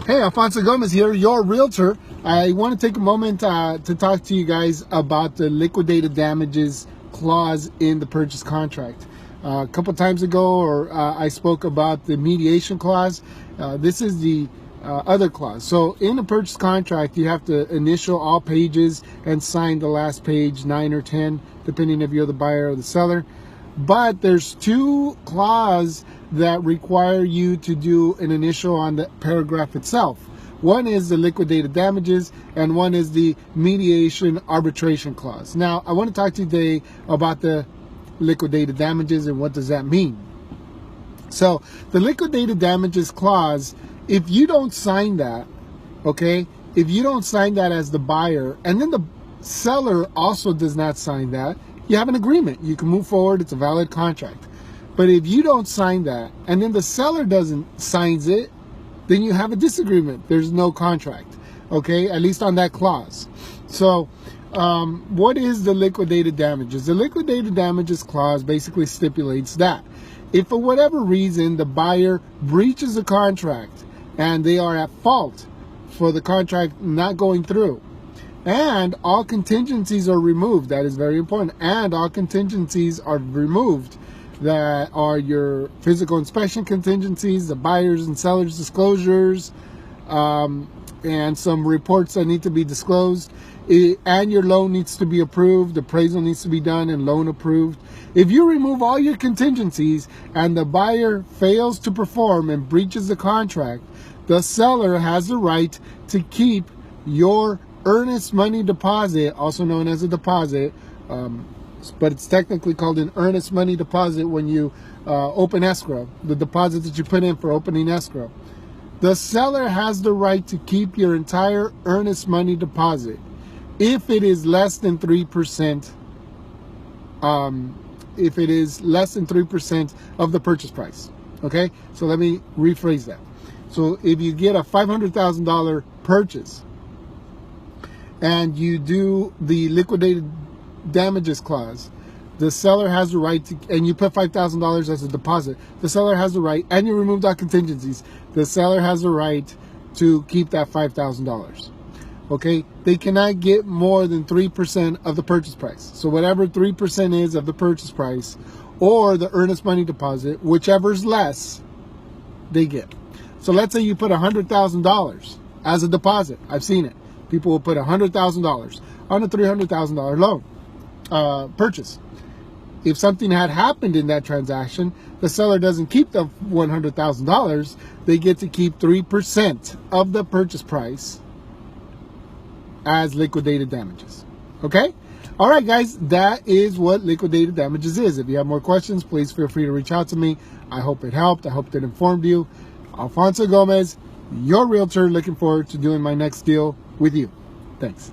Hey, Alfonso Gomez here, your realtor. I want to take a moment to talk to you guys about the liquidated damages clause in the purchase contract. A couple times ago, I spoke about the mediation clause. This is the other clause. So in the purchase contract, you have to initial all pages and sign the last page, 9 or 10, depending if you're the buyer or the seller. But there's two clauses that require you to do an initial on the paragraph itself. One is the liquidated damages, and one is the mediation arbitration clause. Now, I want to talk to you today about the liquidated damages and what does that mean. So, the liquidated damages clause, if you don't sign that, okay, if you don't sign that as the buyer, and then the seller also does not sign that, you have an agreement. You can move forward. It's a valid contract. But if you don't sign that, and then the seller doesn't signs it, then you have a disagreement. There's no contract, okay? At least on that clause. So, what is the liquidated damages? The liquidated damages clause basically stipulates that if for whatever reason the buyer breaches the contract and they are at fault for the contract not going through, and all contingencies are removed, that is very important, and all contingencies are removed, that are your physical inspection contingencies, the buyers and sellers disclosures, and some reports that need to be disclosed, and your loan needs to be approved, appraisal needs to be done and loan approved. If you remove all your contingencies and the buyer fails to perform and breaches the contract, the seller has the right to keep your earnest money deposit, also known as a deposit, but it's technically called an earnest money deposit when you open escrow, the deposit that you put in for opening escrow. The seller has the right to keep your entire earnest money deposit if it is less than 3%, if it is less than 3% of the purchase price. Okay, so let me rephrase that. So if you get a $500,000 purchase and you do the liquidated damages clause, the seller has the right to, and you put $5,000 as a deposit, the seller has the right, and you removed all contingencies, the seller has the right to keep that $5,000. Okay, they cannot get more than 3% of the purchase price. So whatever 3% is of the purchase price, or the earnest money deposit, whichever is less, they get. So let's say you put $100,000 as a deposit. I've seen it. People will put $100,000 on a $300,000 loan purchase. If something had happened in that transaction, the seller doesn't keep the $100,000. They get to keep 3% of the purchase price as liquidated damages. Okay? All right, guys, that is what liquidated damages is. If you have more questions, please feel free to reach out to me. I hope it helped. I hope it informed you. Alfonso Gomez, your realtor, looking forward to doing my next deal with you. Thanks.